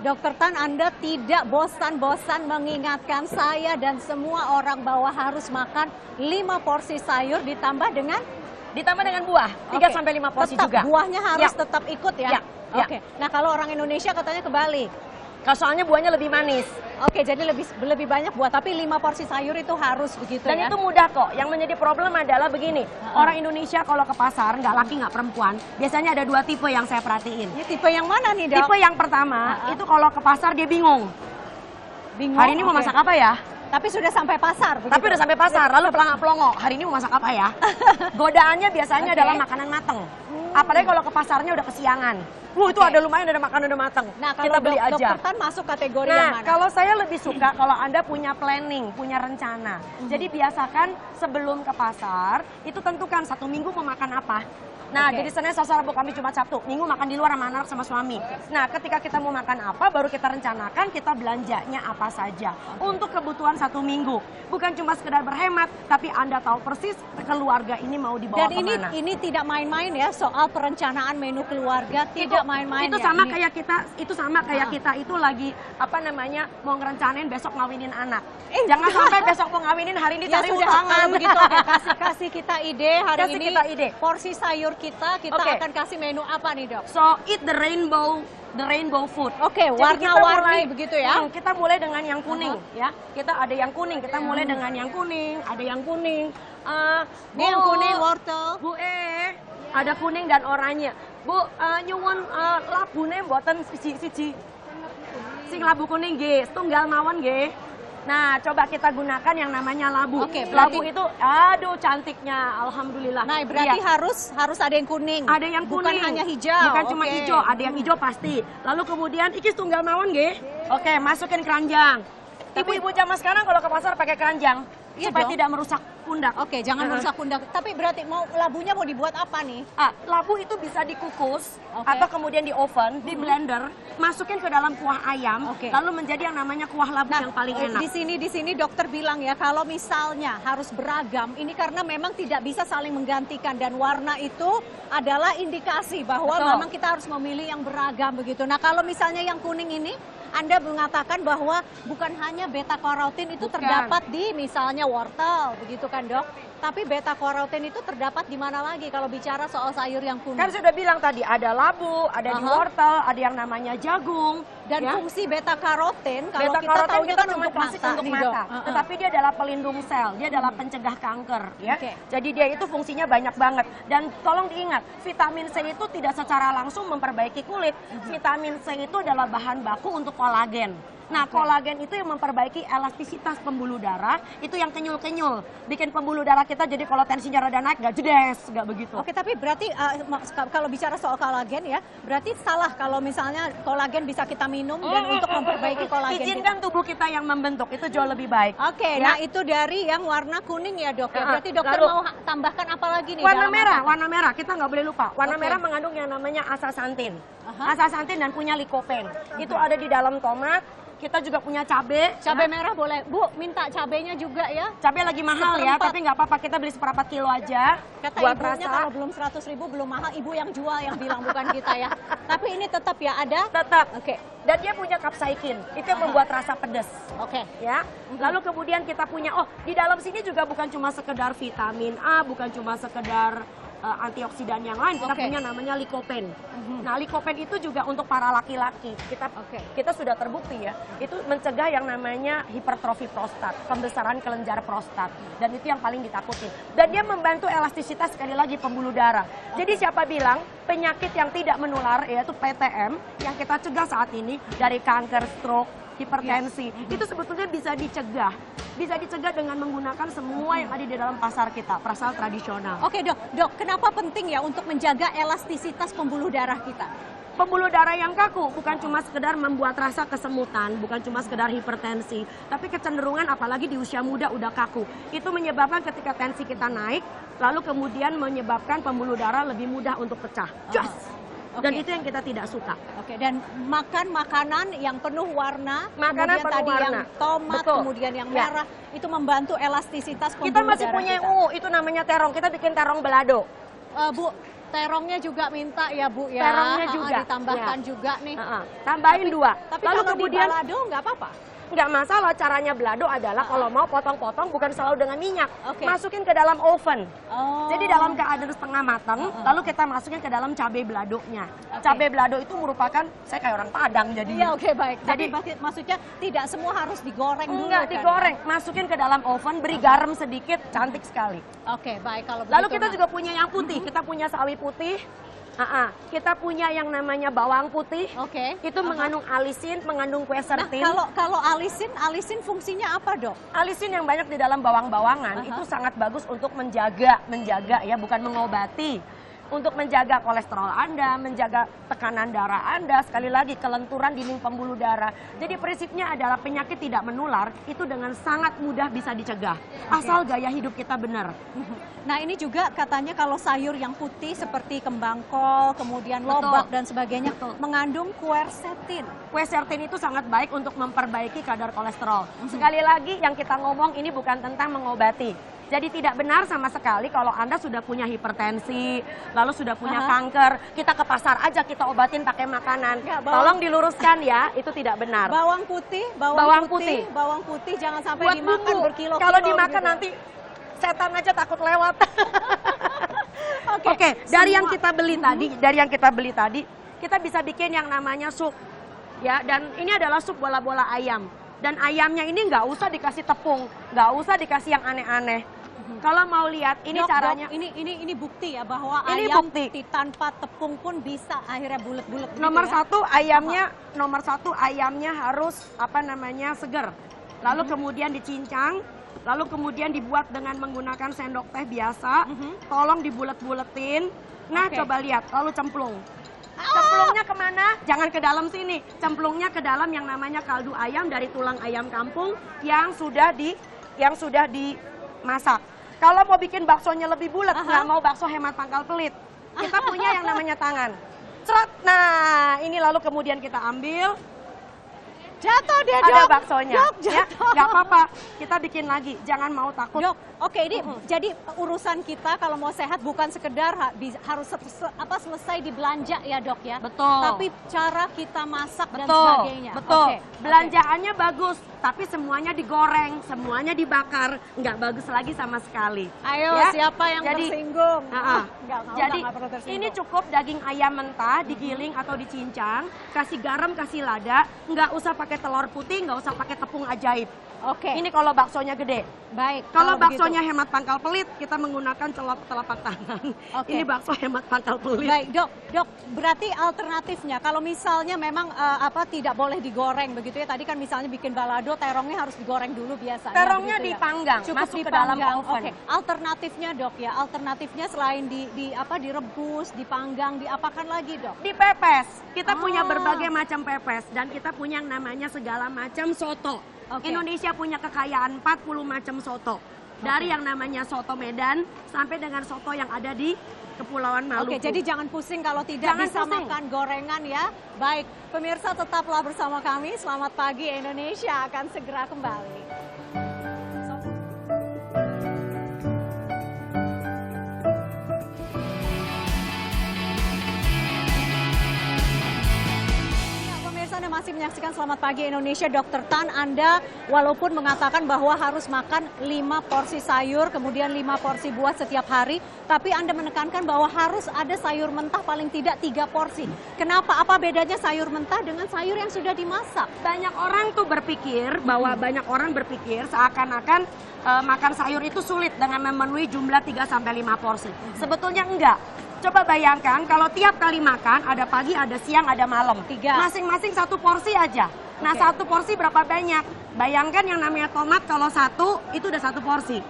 Dokter Tan, Anda tidak bosan-bosan mengingatkan saya dan semua orang bahwa harus makan 5 porsi sayur ditambah dengan buah, 3 sampai 5 porsi tetap, juga. Buahnya harus tetap ikut ya? Ya, ya. Oke. Nah, kalau orang Indonesia katanya kebalik. Soalnya buahnya lebih manis. Oke, jadi lebih banyak buah, tapi 5 porsi sayur itu harus begitu Dan ya? itu mudah kok. Yang menjadi problem adalah begini. Orang Indonesia kalau ke pasar, nggak laki nggak perempuan, biasanya ada 2 tipe yang saya perhatiin. Ini tipe yang mana nih, Dok? Tipe yang pertama, itu kalau ke pasar dia bingung. Hari ini mau masak apa ya? Tapi sudah sampai pasar begitu? Tapi udah sampai pasar, lalu pelongo, hari ini mau masak apa ya? Godaannya biasanya adalah makanan mateng. Apalagi kalau ke pasarnya udah kesiangan. Itu ada lumayan, ada makanan udah mateng. Nah, kita beli aja. Dokter Tan masuk kategori yang mana? Kalau saya lebih suka kalau Anda punya planning, punya rencana. Jadi biasakan sebelum ke pasar, itu tentukan 1 minggu mau makan apa. Nah, jadi Senin, Selasa, Rabu, Kamis, Jumat, Sabtu. Minggu makan di luar sama anak sama suami. Nah, ketika kita mau makan apa, baru kita rencanakan kita belanjanya apa saja. Untuk kebutuhan 1 minggu. Bukan cuma sekedar berhemat, tapi Anda tahu persis keluarga ini mau dibawa kemana. Dan ini tidak main-main ya, soal perencanaan menu keluarga, tidak main-main itu ya. sama kayak kita, kita itu lagi mau ngerencanain besok ngawinin anak. Jangan sampai besok mau ngawinin hari ini cari utangan begitu. Oke, kasih kita ide hari Kasih ini. kita ide. Porsi sayur kita akan kasih menu apa nih, Dok? So eat the rainbow food. Oke, warna-warni begitu ya. Kita mulai dengan yang kuning ya. Kita ada yang kuning, kita mulai dengan yang kuning, ada yang kuning. Ini yang kuning wortel. Bu ada kuning dan oranye. Bu, nyuwun labune mboten siji-siji. Sing labu kuning nggih, setunggal mawon nggih. Nah, coba kita gunakan yang namanya labu. Oke, labu itu, aduh cantiknya, alhamdulillah. Nah, berarti harus ada yang kuning. Ada yang kuning. Bukan hanya hijau. Bukan cuma hijau, ada yang hijau pasti. Lalu kemudian iki setunggal mawon nggih. Oke, masukin keranjang. Ibu-ibu zaman sekarang kalau ke pasar pakai keranjang supaya tidak merusak pundak. Oke, jangan merusak pundak. Tapi berarti labunya mau dibuat apa nih? Labu itu bisa dikukus atau kemudian di oven, di blender, masukin ke dalam kuah ayam, lalu menjadi yang namanya kuah labu yang paling enak. Di sini dokter bilang ya, kalau misalnya harus beragam, ini karena memang tidak bisa saling menggantikan dan warna itu adalah indikasi bahwa memang kita harus memilih yang beragam begitu. Nah, kalau misalnya yang kuning ini Anda mengatakan bahwa bukan hanya beta karotin itu terdapat di misalnya wortel, begitu kan, Dok? Tapi beta karotin itu terdapat di mana lagi kalau bicara soal sayur yang kuning? Kan sudah bilang tadi ada labu, ada di wortel, ada yang namanya jagung. Dan fungsi beta karotin kalau beta kita tahu kita kan cuma untuk mata, tetapi dia adalah pelindung sel, dia adalah pencegah kanker, ya. Jadi dia itu fungsinya banyak banget. Dan tolong diingat, vitamin C itu tidak secara langsung memperbaiki kulit. Vitamin C itu adalah bahan baku untuk kolagen. Nah, kolagen itu yang memperbaiki elastisitas pembuluh darah, itu yang kenyul-kenyul. Bikin pembuluh darah kita jadi kalau tensinya rada naik, nggak jedes, nggak begitu. Oke, tapi berarti kalau bicara soal kolagen ya, berarti salah kalau misalnya kolagen bisa kita minum dan untuk memperbaiki kolagen. Izinkan tubuh kita yang membentuk, itu jauh lebih baik. Oke, nah itu dari yang warna kuning ya, Dok. Berarti dokter mau tambahkan apa lagi nih? Warna merah, kita nggak boleh lupa. Warna merah mengandung yang namanya astaxanthin. Astaxanthin dan punya lycopene. Itu ada di dalam tomat. Kita juga punya cabai. Cabai merah boleh. Bu, minta cabainya juga ya. Cabai lagi mahal ya, tapi nggak apa-apa, kita beli 1/4 kilo aja. Kata buat ibunya rasa. Kalau belum 100.000 belum mahal, ibu yang jual yang bilang, bukan kita ya. Tapi ini tetap ya ada? Tetap. Dan dia punya capsaicin, itu yang membuat rasa pedas. Ya. Lalu kemudian kita punya, di dalam sini juga bukan cuma sekedar vitamin A, bukan cuma sekedar antioksidan yang lain, kita punya namanya lycopene. Nah, lycopene itu juga untuk para laki-laki. Kita sudah terbukti ya, itu mencegah yang namanya hipertrofi prostat, pembesaran kelenjar prostat. Dan itu yang paling ditakutin. Dan dia membantu elastisitas sekali lagi pembuluh darah. Jadi siapa bilang penyakit yang tidak menular yaitu PTM yang kita cegah saat ini dari kanker, stroke, hipertensi, itu sebetulnya bisa dicegah. Bisa dicegah dengan menggunakan semua yang ada di dalam pasar kita, pasar tradisional. Oke, Dok, kenapa penting ya untuk menjaga elastisitas pembuluh darah kita? Pembuluh darah yang kaku bukan cuma sekedar membuat rasa kesemutan, bukan cuma sekedar hipertensi, tapi kecenderungan apalagi di usia muda udah kaku. Itu menyebabkan ketika tensi kita naik, lalu kemudian menyebabkan pembuluh darah lebih mudah untuk pecah. Dan itu yang kita tidak suka. Dan makan makanan yang penuh warna, makanan kemudian tadi yang tomat, kemudian yang merah, itu membantu elastisitas pembuluh darah kita masih punya yang ungu, itu namanya terong, kita bikin terong belado. Bu, Terongnya juga minta ya Bu ya. Terongnya juga. Ditambahkan juga nih. Tambahin 2. Tapi lalu kalau kemudian di balado nggak apa-apa? Nggak masalah, caranya balado adalah kalau mau potong-potong bukan selalu dengan minyak. Masukin ke dalam oven. Jadi dalam keadaan setengah matang, lalu kita masukin ke dalam cabai baladonya. Cabai balado itu merupakan, saya kayak orang Padang jadi. Iya, oke, baik. Jadi maksudnya tidak semua harus digoreng dulu. Enggak, digoreng. Masukin ke dalam oven, beri garam sedikit, cantik sekali. Oke, baik kalau begitu. Lalu kita juga punya yang putih, kita punya sawi putih. Kita punya yang namanya bawang putih. Itu mengandung alisin, mengandung quercetin. Nah, kalau alisin fungsinya apa, Dok? Alisin yang banyak di dalam bawang-bawangan itu sangat bagus untuk menjaga ya, bukan mengobati. Untuk menjaga kolesterol Anda, menjaga tekanan darah Anda, sekali lagi kelenturan dinding pembuluh darah. Jadi prinsipnya adalah penyakit tidak menular itu dengan sangat mudah bisa dicegah. Asal gaya hidup kita benar. Nah ini juga katanya kalau sayur yang putih seperti kembang kol, kemudian lobak dan sebagainya mengandung quercetin. Quercetin itu sangat baik untuk memperbaiki kadar kolesterol. Sekali lagi yang kita ngomong ini bukan tentang mengobati. Jadi tidak benar sama sekali kalau Anda sudah punya hipertensi, lalu sudah punya kanker, kita ke pasar aja kita obatin pakai makanan. Tolong diluruskan ya, itu tidak benar. Bawang putih jangan sampai buat dimakan bumbu. berkilo-kilo. Kalau dimakan gitu. nanti setan aja takut lewat. Oke, dari yang kita beli tadi, kita bisa bikin yang namanya sup. Ya, dan ini adalah sup bola-bola ayam. Dan ayamnya ini nggak usah dikasih tepung, nggak usah dikasih yang aneh-aneh. Kalau mau lihat ini caranya. Ini bukti ya bahwa ini ayam bukti. tanpa tepung pun bisa akhirnya bulat-bulat. Nomor satu ayamnya harus seger. Lalu kemudian dicincang, lalu kemudian dibuat dengan menggunakan sendok teh biasa. Tolong dibulet-buletin. Nah coba lihat, lalu cemplung. Cemplungnya kemana? Jangan ke dalam sini. Cemplungnya ke dalam yang namanya kaldu ayam dari tulang ayam kampung yang sudah dimasak. Kalau mau bikin baksonya lebih bulat, nggak mau bakso hemat pangkal pelit, kita punya yang namanya tangan. Ceret. Nah, ini lalu kemudian kita ambil. Jatuh dia, Ada Dok. baksonya. Dok, ya, nggak apa-apa. Kita bikin lagi. Jangan mau takut. Dok, oke, ini jadi urusan kita kalau mau sehat bukan sekedar harus selesai di belanja ya, Dok ya. Betul. Tapi cara kita masak dan sebagainya. Betul. Belanjaannya bagus, tapi semuanya digoreng, semuanya dibakar, nggak bagus lagi sama sekali. Ayo, ya? siapa yang tersinggung? Jadi ini cukup daging ayam mentah digiling atau dicincang, kasih garam, kasih lada, nggak usah pakai telur putih, nggak usah pakai tepung ajaib. Ini kalau baksonya gede. Baik. Kalau baksonya hemat pangkal pelit, kita menggunakan telapak tangan. Ini bakso hemat pangkal pelit. Baik, Dok. Berarti alternatifnya kalau misalnya memang tidak boleh digoreng begitu ya. Tadi kan misalnya bikin balado, terongnya harus digoreng dulu biasanya. Terongnya begitu dipanggang, cukup masuk ke dalam oven. Alternatifnya, Dok ya. Alternatifnya selain direbus, dipanggang, diapakan lagi, Dok? Dipepes. Kita punya berbagai macam pepes dan kita punya yang namanya segala macam soto. Indonesia punya kekayaan 40 macam soto. Dari yang namanya soto Medan sampai dengan soto yang ada di Kepulauan Maluku. Jadi jangan pusing kalau tidak bisa makan gorengan ya. Baik, pemirsa tetaplah bersama kami. Selamat pagi Indonesia akan segera kembali. Anda masih menyaksikan Selamat Pagi Indonesia. Dr. Tan, Anda walaupun mengatakan bahwa harus makan 5 porsi sayur, kemudian 5 porsi buah setiap hari, tapi Anda menekankan bahwa harus ada sayur mentah paling tidak 3 porsi. Kenapa? Apa bedanya sayur mentah dengan sayur yang sudah dimasak? Banyak orang tuh berpikir bahwa seakan-akan makan sayur itu sulit dengan memenuhi jumlah 3-5 porsi. Sebetulnya enggak. Coba bayangkan kalau tiap kali makan ada pagi, ada siang, ada malam. 3. Masing-masing 1 porsi aja. Nah 1 porsi berapa banyak? Bayangkan yang namanya tomat kalau 1 itu udah 1 porsi.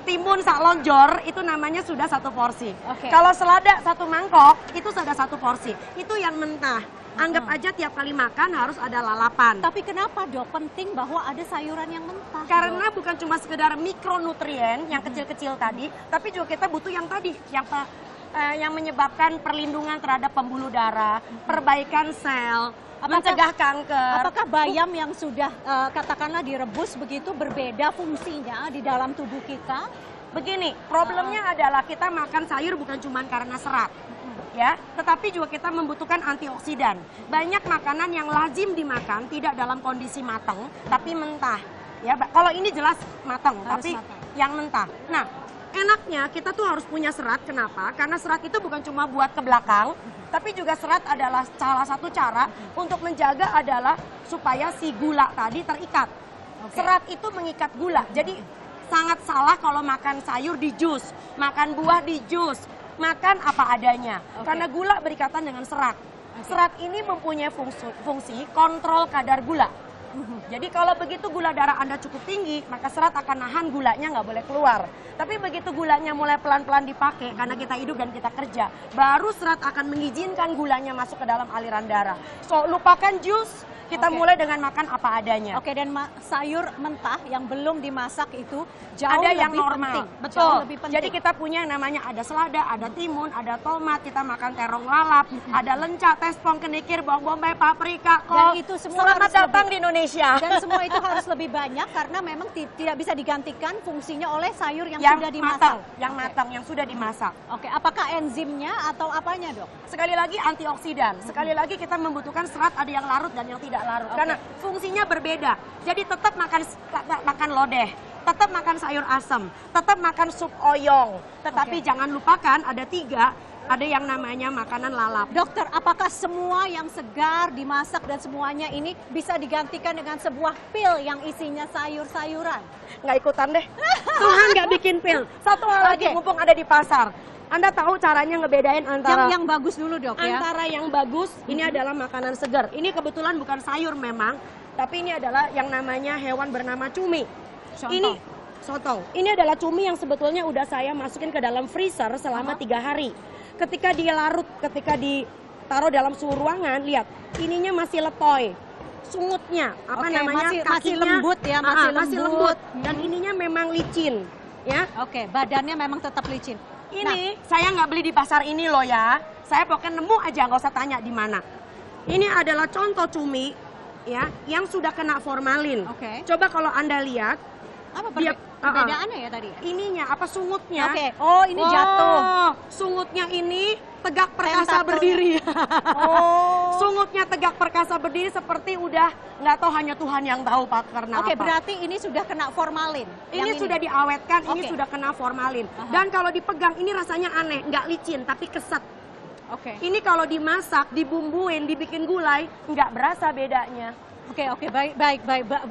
Timun sak lonjor itu namanya sudah 1 porsi. Kalau selada 1 mangkok itu sudah 1 porsi. Itu yang mentah. Anggap aja tiap kali makan harus ada lalapan. Tapi kenapa, Dok, penting bahwa ada sayuran yang mentah? Karena bukan cuma sekedar mikronutrien yang kecil-kecil tadi, tapi juga kita butuh yang tadi, yang menyebabkan perlindungan terhadap pembuluh darah, perbaikan sel, mencegah kanker. Apakah bayam yang sudah katakanlah direbus begitu berbeda fungsinya di dalam tubuh kita? Begini, problemnya adalah kita makan sayur bukan cuma karena serat, ya, tetapi juga kita membutuhkan antioksidan. Banyak makanan yang lazim dimakan tidak dalam kondisi matang, tapi mentah. Ya, kalau ini jelas matang, tapi yang mentah. Nah, enaknya kita tuh harus punya serat. Kenapa? Karena serat itu bukan cuma buat ke belakang, tapi juga serat adalah salah satu cara untuk menjaga adalah supaya si gula tadi terikat. Serat itu mengikat gula. Jadi sangat salah kalau makan sayur di jus, makan buah di jus, makan apa adanya. Karena gula berikatan dengan serat. Serat ini mempunyai fungsi kontrol kadar gula. Jadi kalau begitu gula darah Anda cukup tinggi, maka serat akan nahan gulanya nggak boleh keluar. Tapi begitu gulanya mulai pelan-pelan dipakai, karena kita hidup dan kita kerja, baru serat akan mengizinkan gulanya masuk ke dalam aliran darah. So, lupakan jus, kita mulai dengan makan apa adanya. Oke, dan sayur mentah yang belum dimasak itu jauh ada lebih yang normal. penting. Betul. Jauh lebih penting. Jadi kita punya yang namanya ada selada, ada timun, ada tomat, kita makan terong lalap, ada lenca, tespong, kenikir, bawang bombay, paprika, kol. Dan itu semua Selamat harus datang lebih- di Indonesia. Dan semua itu harus lebih banyak karena memang tidak bisa digantikan fungsinya oleh sayur yang sudah dimasak. Yang matang, yang sudah dimasak. Oke, apakah enzimnya atau apanya, Dok? Sekali lagi antioksidan. Sekali lagi kita membutuhkan serat, ada yang larut dan yang tidak larut. Karena fungsinya berbeda. Jadi tetap makan lodeh, tetap makan sayur asam, tetap makan sup oyong. Tetapi jangan lupakan ada 3, ada yang namanya makanan lalap. Dokter, apakah semua yang segar dimasak dan semuanya ini bisa digantikan dengan sebuah pil yang isinya sayur-sayuran? Nggak ikutan deh. Tuhan nggak bikin pil. Satu hal lagi, mumpung ada di pasar. Anda tahu caranya ngebedain antara yang bagus dulu, Dok, ya. antara yang bagus, ini adalah makanan segar. Ini kebetulan bukan sayur memang, tapi ini adalah yang namanya hewan bernama cumi. Ini sotong. Ini adalah cumi yang sebetulnya udah saya masukin ke dalam freezer selama 3 hari. Ketika dia larut, ketika ditaruh dalam suhu ruangan, lihat, ininya masih letoy. Sungutnya, masih lembut ya, masih lembut. Dan ininya memang licin, ya. Oke, badannya memang tetap licin. Ini saya nggak beli di pasar ini loh ya. Saya pokoknya nemu aja, nggak usah tanya di mana. Ini adalah contoh cumi ya yang sudah kena formalin. Coba kalau Anda lihat, apa perbedaannya ya tadi? Ininya apa sungutnya? Oh, ini jatuh. Sungutnya ini tegak perkasa berdiri. Sungutnya tegak perkasa berdiri seperti udah nggak tahu, hanya Tuhan yang tahu Pak karena apa. Berarti ini sudah kena formalin. Ini sudah diawetkan, ini sudah kena formalin. Dan kalau dipegang ini rasanya aneh, nggak licin tapi keset. Ini kalau dimasak, dibumbuin, dibikin gulai, nggak berasa bedanya. Oke, baik.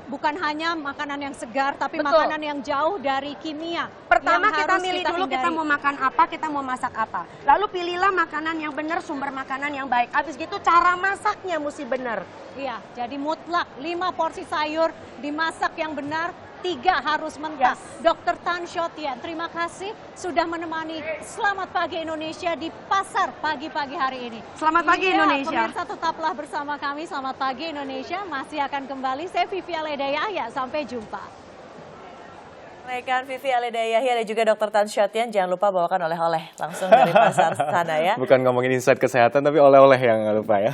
Bukan hanya makanan yang segar, tapi makanan yang jauh dari kimia. Pertama kita milih dulu kita mau makan apa, kita mau masak apa. Lalu pilihlah makanan yang benar, sumber makanan yang baik. Habis gitu cara masaknya mesti benar. Iya, jadi mutlak 5 porsi sayur dimasak yang benar, 3 harus mentah. Dr. Tan Shotien, terima kasih sudah menemani Selamat Pagi Indonesia di pasar pagi-pagi hari ini. Selamat pagi Indonesia. Pemirsa tetaplah bersama kami, Selamat Pagi Indonesia masih akan kembali. Saya Vivi Aledayahya, sampai jumpa. Rekan Vivi Aledayahya dan juga Dr. Tan Shotien, jangan lupa bawakan oleh-oleh langsung dari pasar sana ya. Bukan ngomongin insight kesehatan, tapi oleh-oleh yang nggak lupa ya.